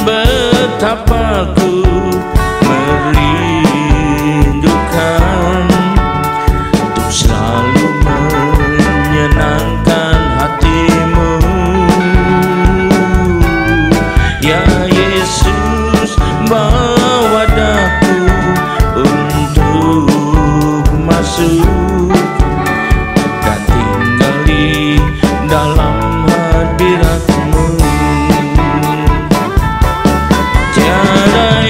Betapa ku merindukan untuk selalu menyenangkan hatimu, ya Yesus. Bawa daku untuk masuk dan tinggal di dalam hadirat-Mu. Tiada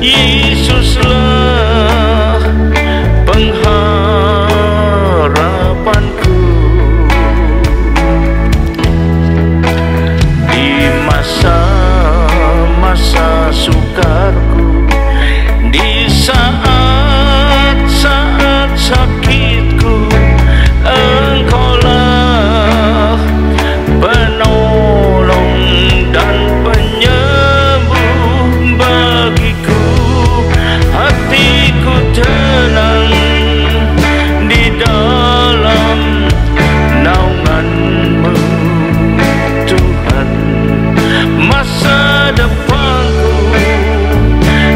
Yesuslah pengharapanku di masa-masa sukarku, di saat-saat sakitku. Engkaulah penolong dan penyembuh bagiku. Hatiku tenang di dalam naungan-Mu, Tuhan. Masa depanku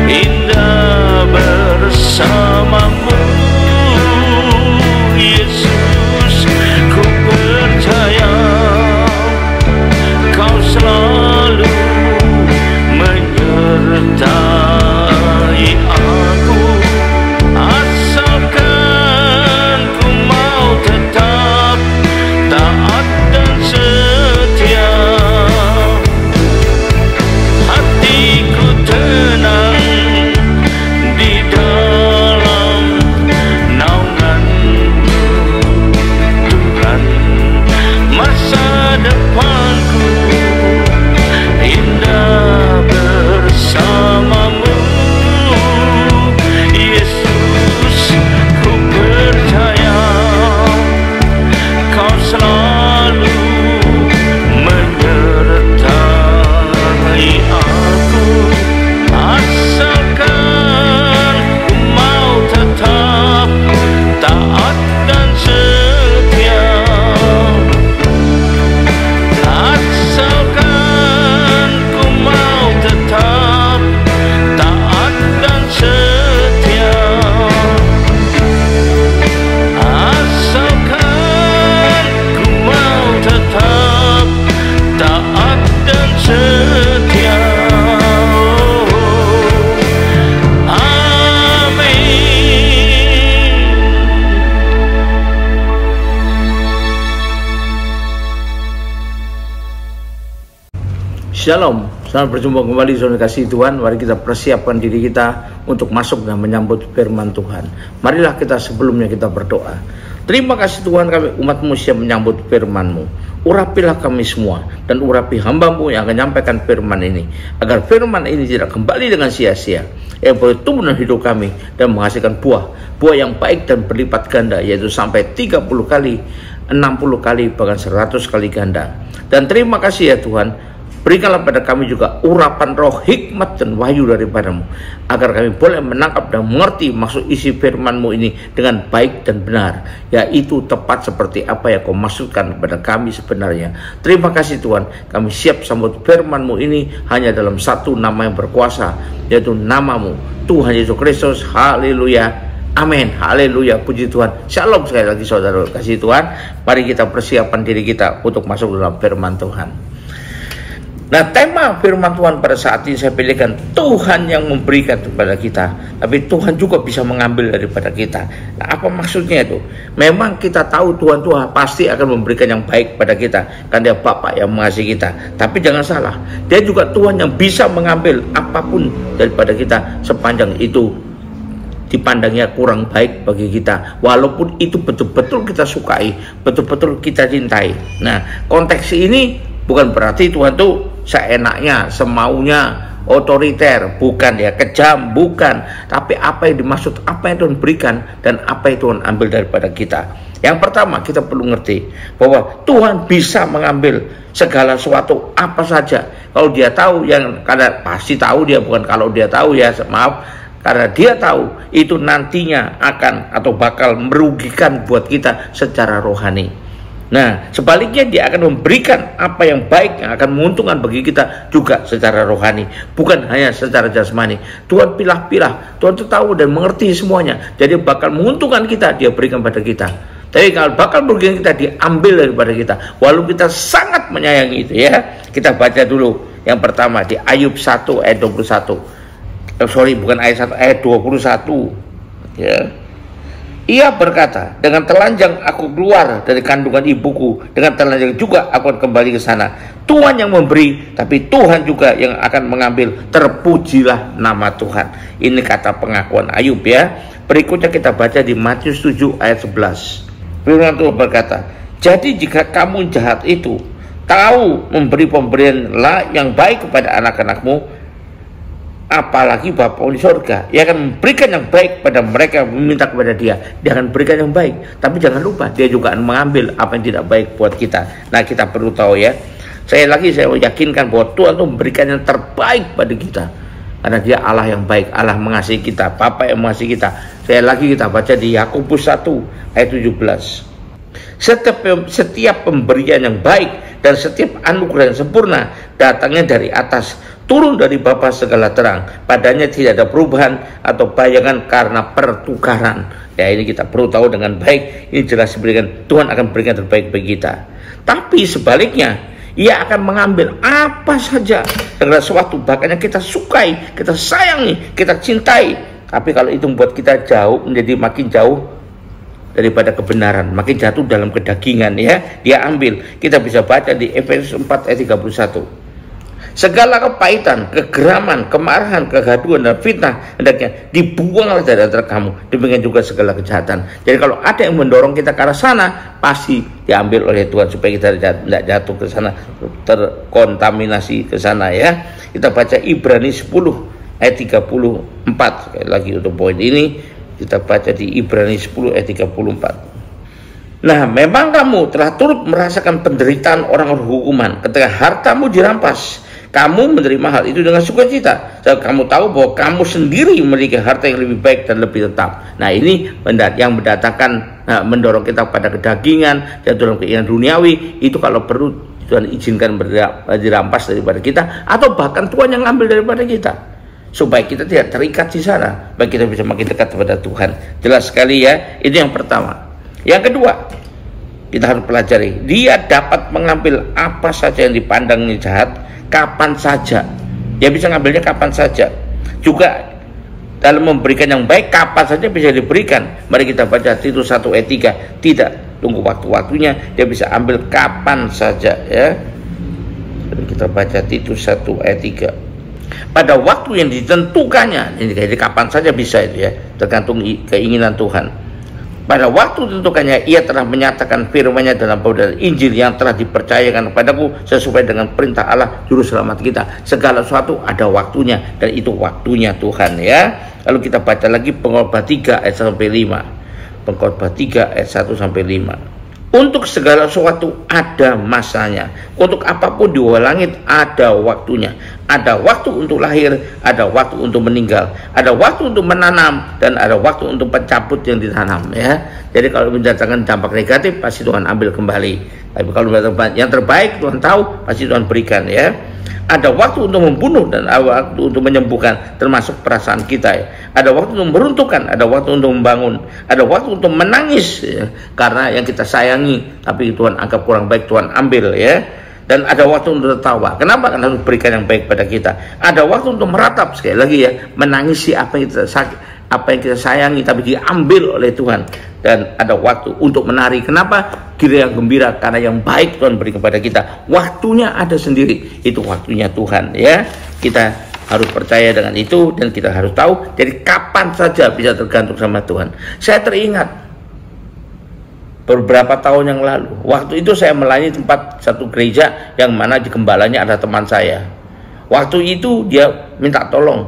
indah bersama-Mu, Yesus. Ku percaya Kau selalu menyertai aku, asalkan ku mau tetap taat dan setia. Hatiku tenang di dalam naungan-Mu, Tuhan. Masa depanku indah bersama-Mu, Yesus. Ku percaya Kau selalu menyertai aku, asalkan ku mau tetap taat dan setia. Asalkan ku mau tetap taat dan setia. Asalkan ku mau tetap taat dan setia. Amin. Shalom, selamat berjumpa kembali saudara kasih Tuhan. Mari kita persiapkan diri kita untuk masuk dan menyambut firman Tuhan. Marilah kita sebelumnya kita berdoa. Terima kasih Tuhan, kami umat-Mu siap menyambut firman-Mu. Urapilah kami semua dan urapi hamba-Mu yang akan menyampaikan firman ini, agar firman ini tidak kembali dengan sia-sia, yang boleh tumbuh dalam hidup kami dan menghasilkan buah yang baik dan berlipat ganda, yaitu sampai 30 kali, 60 kali, bahkan 100 kali ganda. Dan terima kasih ya Tuhan, berikanlah pada kami juga urapan roh, hikmat dan wahyu daripada-Mu, agar kami boleh menangkap dan mengerti maksud isi firman-Mu ini dengan baik dan benar, yaitu tepat seperti apa yang Kau maksudkan kepada kami sebenarnya. Terima kasih Tuhan, kami siap sambut firman-Mu ini hanya dalam satu nama yang berkuasa, yaitu nama-Mu, Tuhan Yesus Kristus. Haleluya. Amin, haleluya, puji Tuhan. Shalom sekali lagi saudara kasih Tuhan. Mari kita persiapkan diri kita untuk masuk dalam firman Tuhan. Nah, tema firman Tuhan pada saat ini saya pilihkan, Tuhan yang memberikan kepada kita, tapi Tuhan juga bisa mengambil daripada kita. Nah, apa maksudnya itu? Memang kita tahu Tuhan pasti akan memberikan yang baik pada kita, kan Dia Bapa yang mengasihi kita. Tapi jangan salah, Dia juga Tuhan yang bisa mengambil apapun daripada kita sepanjang itu dipandangnya kurang baik bagi kita, walaupun itu betul-betul kita sukai, betul-betul kita cintai. Nah, konteks ini bukan berarti Tuhan tuh seenaknya, semaunya, otoriter, bukan ya, kejam, bukan. Tapi apa yang dimaksud, apa yang Tuhan berikan dan apa yang Tuhan ambil daripada kita. Yang pertama, kita perlu ngerti bahwa Tuhan bisa mengambil segala sesuatu apa saja. Kalau Dia tahu, yang karena pasti tahu Dia, bukan kalau Dia tahu ya, maaf, karena Dia tahu itu nantinya akan atau bakal merugikan buat kita secara rohani. Nah, sebaliknya Dia akan memberikan apa yang baik yang akan menguntungkan bagi kita juga secara rohani, bukan hanya secara jasmani. Tuhan pilah-pilah, Tuhan tahu dan mengerti semuanya. Jadi bakal menguntungkan kita, Dia berikan pada kita. Tapi kalau bakal merugikan kita, diambil daripada kita. Walaupun kita sangat menyayangi itu ya. Kita baca dulu yang pertama di Ayub 1 ayat 21. Bukan ayat 1, ayat 21 ya. Ia berkata, dengan telanjang aku keluar dari kandungan ibuku, dengan telanjang juga aku akan kembali ke sana. Tuhan yang memberi, tapi Tuhan juga yang akan mengambil. Terpujilah nama Tuhan. Ini kata pengakuan Ayub ya. Berikutnya kita baca di Matius 7 ayat 11. Firman Tuhan berkata, jadi jika kamu jahat itu tahu memberi pemberian yang baik kepada anak-anakmu, apalagi Bapa di surga, ia akan memberikan yang baik pada mereka yang meminta kepada dia. Dia akan berikan yang baik, tapi jangan lupa dia juga akan mengambil apa yang tidak baik buat kita. Nah, kita perlu tahu ya, saya yakinkan bahwa Tuhan itu memberikan yang terbaik pada kita, karena dia Allah yang baik, Allah mengasihi kita, Bapa yang mengasihi kita. Kita baca di Yakobus 1 ayat 17. Setiap pemberian yang baik dan setiap anugerah yang sempurna datangnya dari atas, turun dari Bapa segala terang. Padanya tidak ada perubahan atau bayangan karena pertukaran. Ya, ini kita perlu tahu dengan baik. Ini jelas diberikan, Tuhan akan berikan terbaik bagi kita. Tapi sebaliknya, ia akan mengambil apa saja segala sesuatu bahkan yang kita sukai, kita sayangi, kita cintai. Tapi kalau itu membuat kita jauh, menjadi makin jauh daripada kebenaran, makin jatuh dalam kedagingan ya, dia ambil. Kita bisa baca di Efesus 4 ayat 31. Segala kepahitan, kegeraman, kemarahan, kegaduhan, dan fitnah hendaknya dibuanglah dari antara kamu. Demikian juga segala kejahatan. Jadi kalau ada yang mendorong kita ke arah sana, pasti diambil oleh Tuhan supaya kita tidak jatuh ke sana, terkontaminasi ke sana ya. Kita baca Ibrani 10 ayat 34. Sekali lagi untuk poin ini kita baca di Ibrani 10 ayat 34. Nah, memang kamu telah turut merasakan penderitaan orang-orang hukuman ketika hartamu dirampas. Kamu menerima hal itu dengan sukacita. Kamu tahu bahwa kamu sendiri memiliki harta yang lebih baik dan lebih tetap. Nah, ini yang mendatangkan, mendorong kita pada kedagingan dan dalam keinginan duniawi. Itu kalau perlu Tuhan izinkan dirampas daripada kita, atau bahkan Tuhan yang ngambil daripada kita, supaya kita tidak terikat di sana, supaya kita bisa makin dekat kepada Tuhan. Jelas sekali ya, itu yang pertama. Yang kedua, kita harus pelajari, dia dapat mengambil apa saja yang dipandangnya jahat, kapan saja. Dia bisa ngambilnya kapan saja. Juga dalam memberikan yang baik, kapan saja bisa diberikan. Mari kita baca Titus 1 ayat 3. Tidak tunggu waktu-waktunya, dia bisa ambil kapan saja ya. Kita baca Titus 1 ayat 3. Pada waktu yang ditentukannya, jadi kapan saja bisa itu ya, tergantung keinginan Tuhan. Pada waktu ditentukannya, ia telah menyatakan firman-Nya dalam pemberitaan Injil yang telah dipercayakan kepadaku sesuai dengan perintah Allah Juru Selamat kita. Segala sesuatu ada waktunya, dan itu waktunya Tuhan ya. Lalu kita baca lagi Pengkhotbah 3 ayat 1-5. Pengkhotbah 3 ayat 1-5. Untuk segala sesuatu ada masanya. Untuk apapun di bawah langit ada waktunya. Ada waktu untuk lahir, ada waktu untuk meninggal, ada waktu untuk menanam, dan ada waktu untuk pencabut yang ditanam ya. Jadi kalau mendatangkan dampak negatif, pasti Tuhan ambil kembali. Tapi kalau yang terbaik Tuhan tahu, pasti Tuhan berikan ya. Ada waktu untuk membunuh dan ada waktu untuk menyembuhkan, termasuk perasaan kita ya. Ada waktu untuk meruntuhkan, ada waktu untuk membangun, ada waktu untuk menangis ya, karena yang kita sayangi tapi Tuhan anggap kurang baik, Tuhan ambil ya. Dan ada waktu untuk tertawa. Kenapa? Karena harus berikan yang baik pada kita. Ada waktu untuk meratap, sekali lagi ya, menangisi apa yang kita sayangi tapi diambil oleh Tuhan. Dan ada waktu untuk menari. Kenapa? Gira yang gembira, karena yang baik Tuhan beri kepada kita. Waktunya ada sendiri, itu waktunya Tuhan ya. Kita harus percaya dengan itu, dan kita harus tahu. Jadi kapan saja bisa tergantung sama Tuhan. Saya teringat beberapa tahun yang lalu, waktu itu saya melayani tempat satu gereja yang mana di gembalanya ada teman saya. Waktu itu dia minta tolong,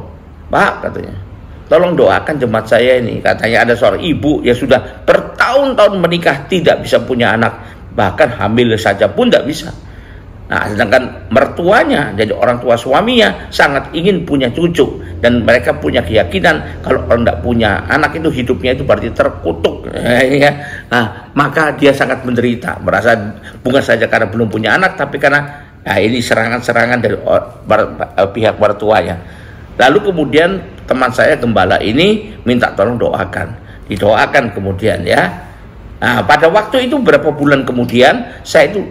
Pak, katanya, tolong doakan jemaat saya ini. Katanya ada seorang ibu yang sudah bertahun-tahun menikah, tidak bisa punya anak, bahkan hamil saja pun tidak bisa. Nah, sedangkan mertuanya, jadi orang tua suaminya, sangat ingin punya cucu, dan mereka punya keyakinan kalau orang tidak punya anak itu hidupnya itu berarti terkutuk ya. Nah, maka dia sangat menderita, merasa bukan saja karena belum punya anak, tapi karena ini serangan-serangan dari pihak mertuanya. Lalu kemudian teman saya gembala ini minta tolong doakan, didoakan kemudian ya. Nah, pada waktu itu berapa bulan kemudian saya itu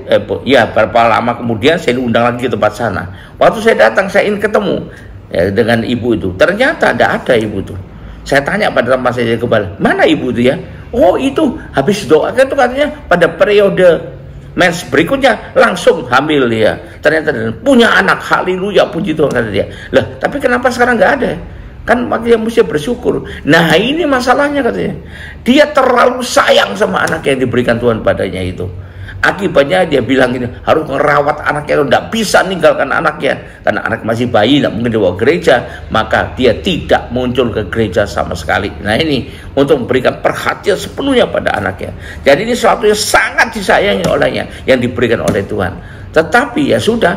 berapa lama kemudian saya diundang lagi ke tempat sana. Waktu saya datang, saya ingin ketemu ya, dengan ibu itu. Ternyata tidak ada ibu itu. Saya tanya pada teman saya gembala, mana ibu itu ya? Oh itu habis doa itu katanya pada periode mens berikutnya langsung hamil dia. Ternyata punya anak, haleluya, puji Tuhan kata dia. Lah tapi kenapa sekarang nggak ada? Kan makanya mesti bersyukur. Nah ini masalahnya katanya. Dia terlalu sayang sama anak yang diberikan Tuhan padanya itu. Akibatnya dia bilang gini, harus merawat anaknya, tidak bisa ninggalkan anaknya karena anak masih bayi, tidak mungkin dibawa gereja, maka dia tidak muncul ke gereja sama sekali. Nah ini untuk memberikan perhatian sepenuhnya pada anaknya. Jadi ini sesuatu yang sangat disayangi olehnya, yang diberikan oleh Tuhan. Tetapi ya sudah,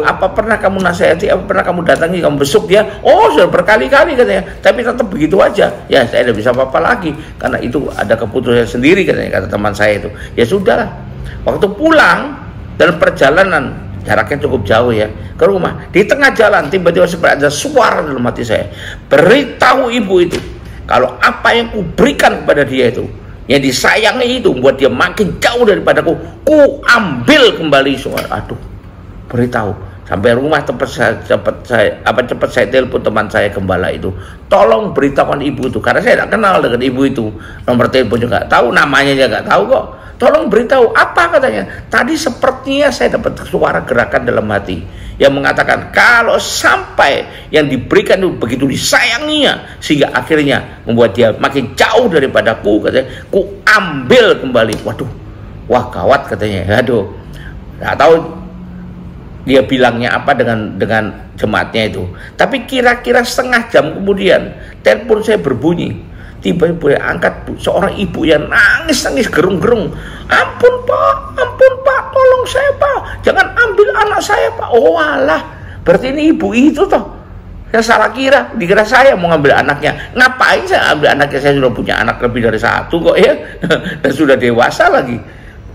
apa pernah kamu nasihati, apa pernah kamu datangi, kamu besuk dia? Oh sudah berkali-kali katanya, tapi tetap begitu aja. Ya saya tidak bisa apa-apa lagi karena itu ada keputusan sendiri katanya, kata teman saya itu. Ya sudahlah. Waktu pulang dalam perjalanan, jaraknya cukup jauh ya, ke rumah, di tengah jalan tiba-tiba seperti ada suara dalam hati saya, beritahu ibu itu kalau apa yang kuberikan kepada dia itu, yang disayangi itu, buat dia makin jauh daripadaku, ku ambil kembali semua. Aduh, beritahu. Sampai rumah cepat saya telepon teman saya gembala itu, tolong beritahukan ibu itu, karena saya tidak kenal dengan ibu itu, nomor telepon juga nggak tahu, namanya juga nggak tahu kok. Tolong beritahu, apa katanya? Tadi sepertinya saya dapat suara gerakan dalam hati yang mengatakan kalau sampai yang diberikan itu begitu disayanginya sehingga akhirnya membuat dia makin jauh daripadaku, katanya, ku ambil kembali. Waduh, wah gawat katanya. Aduh, nggak tahu dia bilangnya apa dengan jemaatnya itu. Tapi kira-kira setengah jam kemudian telepon saya berbunyi. Tiba-tiba angkat seorang ibu yang nangis-nangis gerung-gerung. Ampun pak, tolong saya pak, jangan ambil anak saya pak. Oh alah, berarti ini ibu itu toh. Saya salah dikira saya mau ngambil anaknya. Ngapain saya ambil anaknya, saya sudah punya anak lebih dari satu kok ya. Dan sudah dewasa lagi.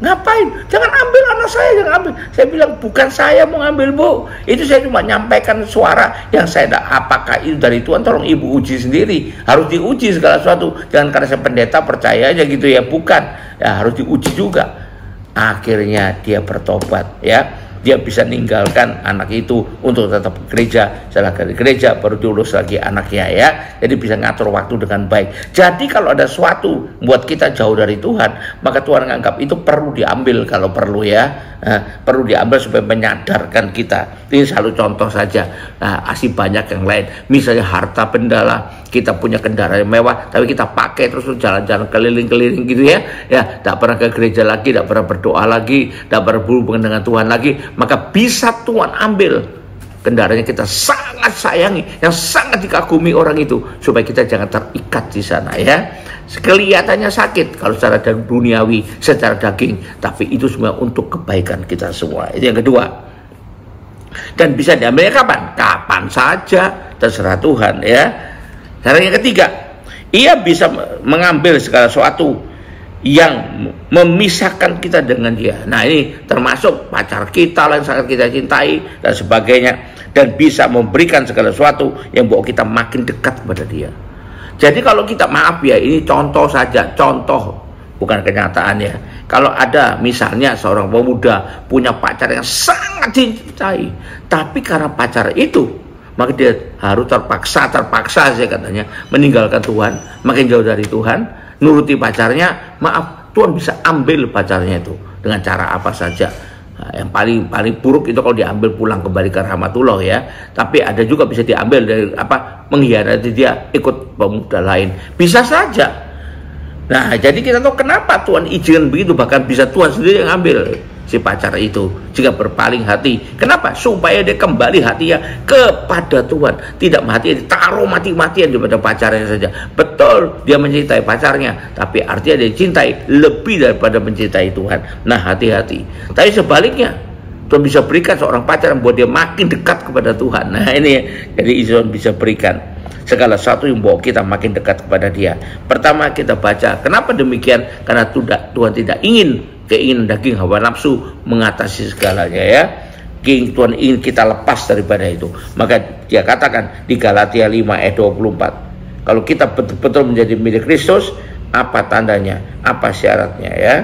Ngapain? Jangan ambil anak saya, jangan ambil. Saya bilang bukan saya mau ngambil bu, itu saya cuma nyampaikan suara yang saya tidak. Apakah itu dari Tuhan? Tolong ibu uji sendiri. Harus diuji segala sesuatu. Jangan karena saya pendeta percaya aja gitu ya, bukan. Ya harus diuji juga. Akhirnya dia bertobat ya. Dia bisa ninggalkan anak itu untuk tetap ke gereja. Setelah ke gereja baru diurus lagi anaknya ya. Jadi bisa ngatur waktu dengan baik. Jadi kalau ada sesuatu buat kita jauh dari Tuhan, maka Tuhan menganggap itu perlu diambil kalau perlu ya. Perlu diambil supaya menyadarkan kita. Ini selalu contoh saja. Nah, masih banyak yang lain. Misalnya harta benda lah. Kita punya kendaraan yang mewah, tapi kita pakai terus jalan-jalan keliling-keliling gitu ya. Ya, tidak pernah ke gereja lagi, tidak pernah berdoa lagi, tidak pernah berhubungan dengan Tuhan lagi. Maka bisa Tuhan ambil kendaraannya kita sangat sayangi, yang sangat dikagumi orang itu, supaya kita jangan terikat di sana ya. Kelihatannya sakit kalau secara duniawi, secara daging, tapi itu semua untuk kebaikan kita semua. Itu yang kedua. Dan bisa diambilnya kapan? Kapan saja, terserah Tuhan ya. Cara yang ketiga, ia bisa mengambil segala sesuatu yang memisahkan kita dengan dia. Nah ini termasuk pacar kita yang sangat kita cintai dan sebagainya, dan bisa memberikan segala sesuatu yang membawa kita makin dekat kepada dia. Jadi kalau kita, maaf ya, ini contoh saja, contoh bukan kenyataan ya. Kalau ada misalnya seorang pemuda punya pacar yang sangat dicintai, tapi karena pacar itu maka dia harus terpaksa saya katanya meninggalkan Tuhan, makin jauh dari Tuhan, nuruti pacarnya. Maaf, Tuhan bisa ambil pacarnya itu dengan cara apa saja. Nah, yang paling buruk itu kalau diambil pulang kembali ke rahmatullah ya. Tapi ada juga bisa diambil dari mengkhianati dia, ikut pemuda lain, bisa saja. Nah jadi kita tahu kenapa Tuhan izinkan begitu, bahkan bisa Tuhan sendiri yang ambil si pacar itu jika berpaling hati. Kenapa? Supaya dia kembali hatinya kepada Tuhan, tidak mati ditaruh mati-matian daripada pacarnya saja. Betul dia mencintai pacarnya, tapi artinya dia cintai lebih daripada mencintai Tuhan. Nah hati-hati. Tapi sebaliknya, Tuhan bisa berikan seorang pacar yang membuat dia makin dekat kepada Tuhan. Nah ini jadi Tuhan bisa berikan segala sesuatu yang membawa kita makin dekat kepada dia. Pertama kita baca, kenapa demikian? Karena Tuhan tidak ingin keinginan daging hawa nafsu mengatasi segalanya ya. Tuhan ingin kita lepas daripada itu. Maka dia katakan di Galatia 5 ayat 24, kalau kita betul-betul menjadi milik Kristus, apa tandanya, apa syaratnya ya.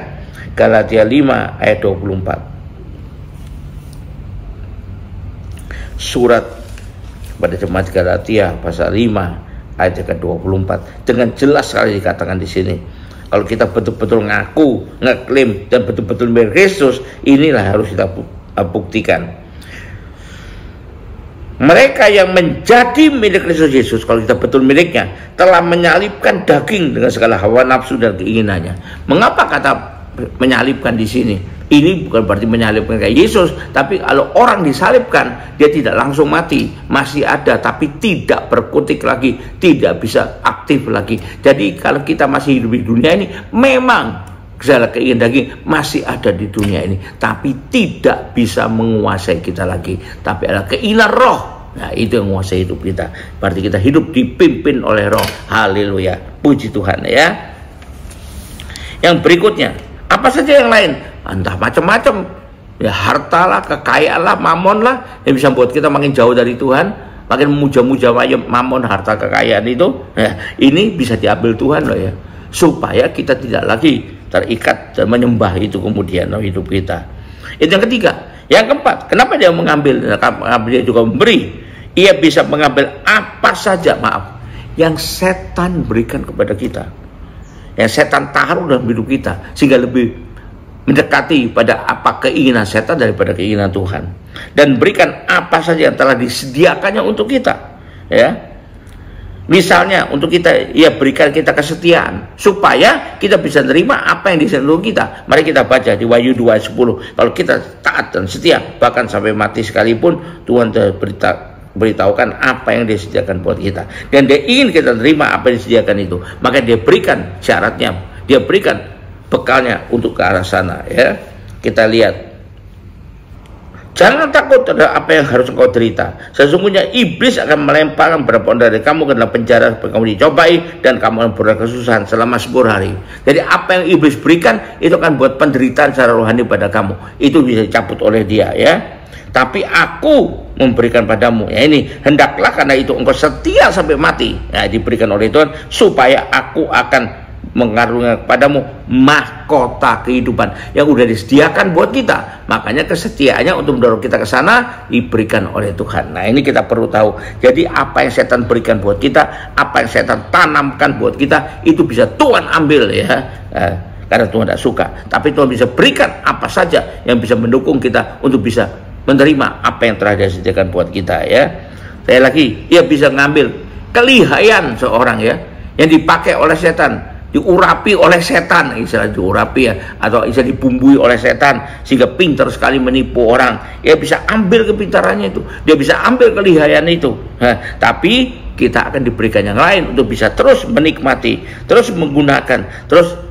Galatia 5 ayat 24, surat pada jemaat Galatia pasal 5 ayat ke-24, dengan jelas sekali dikatakan di sini, Kalau kita betul-betul ngaku, ngeklaim dan betul-betul milik Kristus, inilah harus kita buktikan. Mereka yang menjadi milik Kristus Yesus, kalau kita betul miliknya, telah menyalibkan daging dengan segala hawa nafsu dan keinginannya. Mengapa kata menyalibkan di sini? Ini bukan berarti menyalibkan kayak Yesus, tapi kalau orang disalibkan, dia tidak langsung mati, masih ada, tapi tidak berkutik lagi, tidak bisa aktif lagi. Jadi kalau kita masih hidup di dunia ini, memang segala keinginan daging masih ada di dunia ini, tapi tidak bisa menguasai kita lagi. Tapi ada keinginan roh, nah itu yang menguasai hidup kita. Berarti kita hidup dipimpin oleh roh. Haleluya, puji Tuhan ya. Yang berikutnya, apa saja yang lain? Entah macam-macam, ya harta lah, kekayaan lah, mamon lah, yang bisa membuat kita makin jauh dari Tuhan, makin memuja-muja mamon, harta, kekayaan itu, ya, ini bisa diambil Tuhan loh ya, supaya kita tidak lagi terikat dan menyembah itu kemudian dalam hidup kita. Itu yang ketiga. Yang keempat, kenapa dia mengambil? Dia juga memberi. Ia bisa mengambil apa saja, maaf, yang setan berikan kepada kita, yang setan taruh dalam hidup kita, sehingga lebih mendekati pada apa keinginan setan daripada keinginan Tuhan, dan berikan apa saja yang telah disediakannya untuk kita, ya. Misalnya untuk kita, ya berikan kita kesetiaan supaya kita bisa menerima apa yang disediakan untuk kita. Mari kita baca di Wahyu 2:10. Kalau kita taat dan setia, bahkan sampai mati sekalipun, Tuhan beritahukan apa yang disediakan buat kita, dan dia ingin kita terima apa yang disediakan itu. Maka dia berikan syaratnya, dia berikan bekalnya untuk ke arah sana ya. Kita lihat, jangan takut terhadap apa yang harus engkau derita. Sesungguhnya iblis akan melemparkan beberapa dari kamu ke dalam penjara supaya kamu dicobai, dan kamu akan beroleh kesusahan selama 10 hari. Jadi apa yang iblis berikan itu akan buat penderitaan secara rohani pada kamu, itu bisa dicabut oleh dia ya. Tapi aku memberikan padamu, ya ini, hendaklah karena itu engkau setia sampai mati, ya, diberikan oleh Tuhan, supaya aku akan mengaruniakan kepadamu mahkota kehidupan yang udah disediakan buat kita. Makanya kesetiaannya untuk mendorong kita ke sana diberikan oleh Tuhan. Nah ini kita perlu tahu. Jadi apa yang setan berikan buat kita, apa yang setan tanamkan buat kita, itu bisa Tuhan ambil ya, karena Tuhan tidak suka. Tapi Tuhan bisa berikan apa saja yang bisa mendukung kita untuk bisa menerima apa yang telah disediakan buat kita ya. Saya lagi, ia bisa ngambil kelihayan seorang ya, yang dipakai oleh setan, diurapi oleh setan, istilah diurapi ya, atau istilah dibumbui oleh setan sehingga pintar sekali menipu orang. Dia bisa ambil kepintarannya itu, dia bisa ambil kelihayan itu. Tapi kita akan diberikan yang lain untuk bisa terus menikmati, terus menggunakan, terus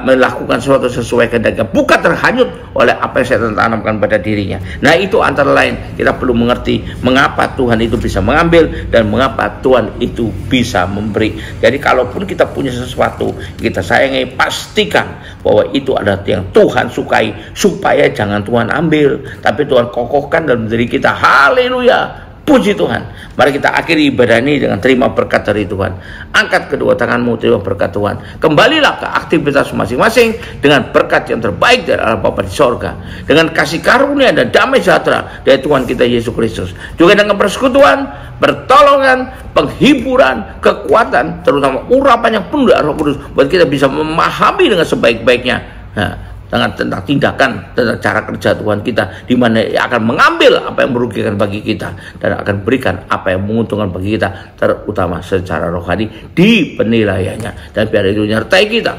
melakukan sesuatu sesuai kehendaknya, bukan terhanyut oleh apa yang setan tanamkan pada dirinya. Nah itu antara lain kita perlu mengerti mengapa Tuhan itu bisa mengambil dan mengapa Tuhan itu bisa memberi. Jadi kalaupun kita punya sesuatu kita sayangi, pastikan bahwa itu adalah yang Tuhan sukai, supaya jangan Tuhan ambil, tapi Tuhan kokohkan dalam diri kita. Haleluya, puji Tuhan. Mari kita akhiri ibadah ini dengan terima berkat dari Tuhan. Angkat kedua tanganmu, terima berkat Tuhan. Kembalilah ke aktivitas masing-masing dengan berkat yang terbaik dari Allah Bapa di sorga, dengan kasih karunia dan damai sejahtera dari Tuhan kita Yesus Kristus, juga dengan persekutuan, pertolongan, penghiburan, kekuatan, terutama urapan yang penuh dari Roh Kudus, buat kita bisa memahami dengan sebaik-baiknya. Nah, tentang tindakan, tentang cara kerja Tuhan kita, di mana akan mengambil apa yang merugikan bagi kita dan akan berikan apa yang menguntungkan bagi kita, terutama secara rohani di penilaiannya. Dan biar itu menyertai kita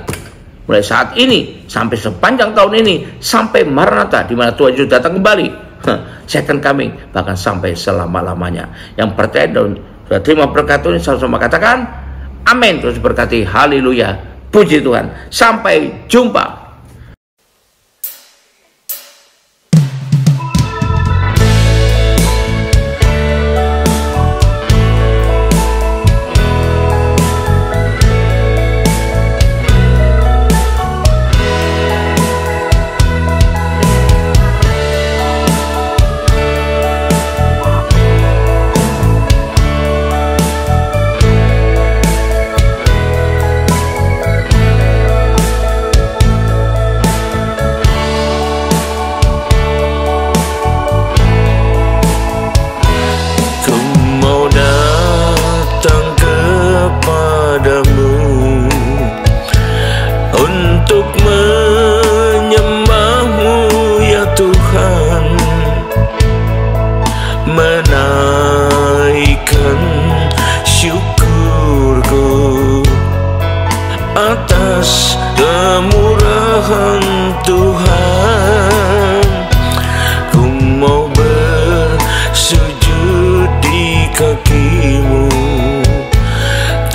mulai saat ini sampai sepanjang tahun ini, sampai Maranatha, di mana Tuhan Yesus datang kembali, second coming, bahkan sampai selama-lamanya. Yang percaya dan sudah terima berkat Tuhan, sama-sama katakan amin. Terus berkati, haleluya, puji Tuhan. Sampai jumpa.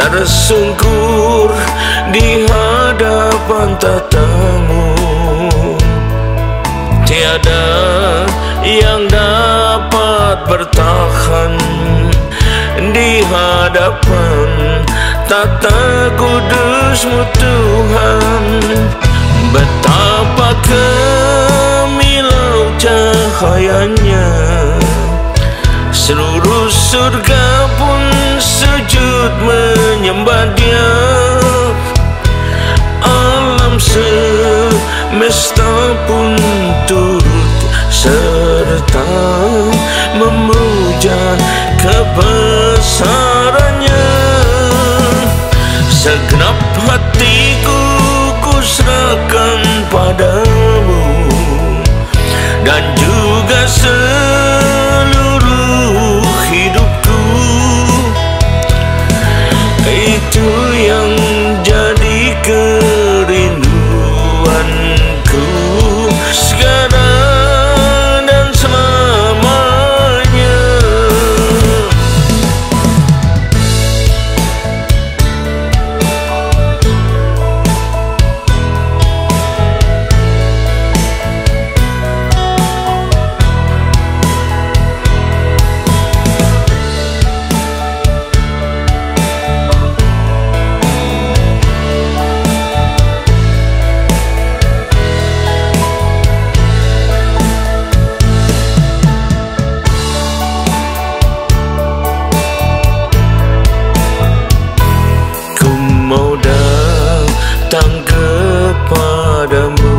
tersungkur di hadapan tatamu. Tiada yang dapat bertahan di hadapan tata kudus-Mu Tuhan. Betapa kemilau cahayanya, seluruh surga pun sujud menyembah Dia. Alam semesta pun turut serta memuja kebesarannya. Segenap hatiku kuserahkan padamu, dan juga seluruh hidupku. Itu yang jadi kerinduanku sekarang dan selamanya. Mau datang kepadamu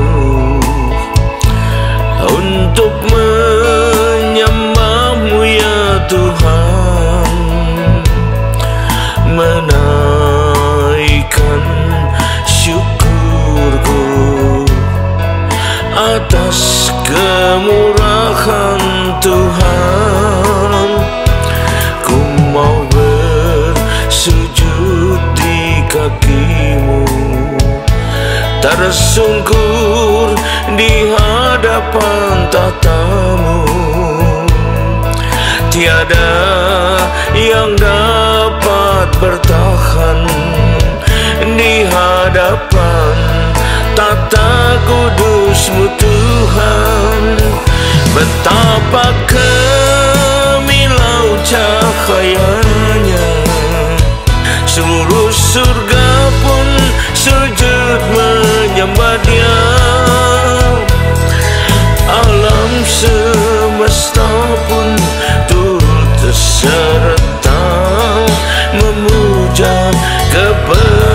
untuk menyembah-Mu ya Tuhan, menaikkan syukurku atas kemurahan Tuhan. Ku mau bersujud di kaki-Mu, tersungkur di hadapan tata-Mu. Tiada yang dapat bertahan di hadapan tata kudus-Mu Tuhan. Betapa kemilau cahayanya, seluruh surga pun sujud menyembah Dia. Alam semesta pun turut serta memuja kebesaran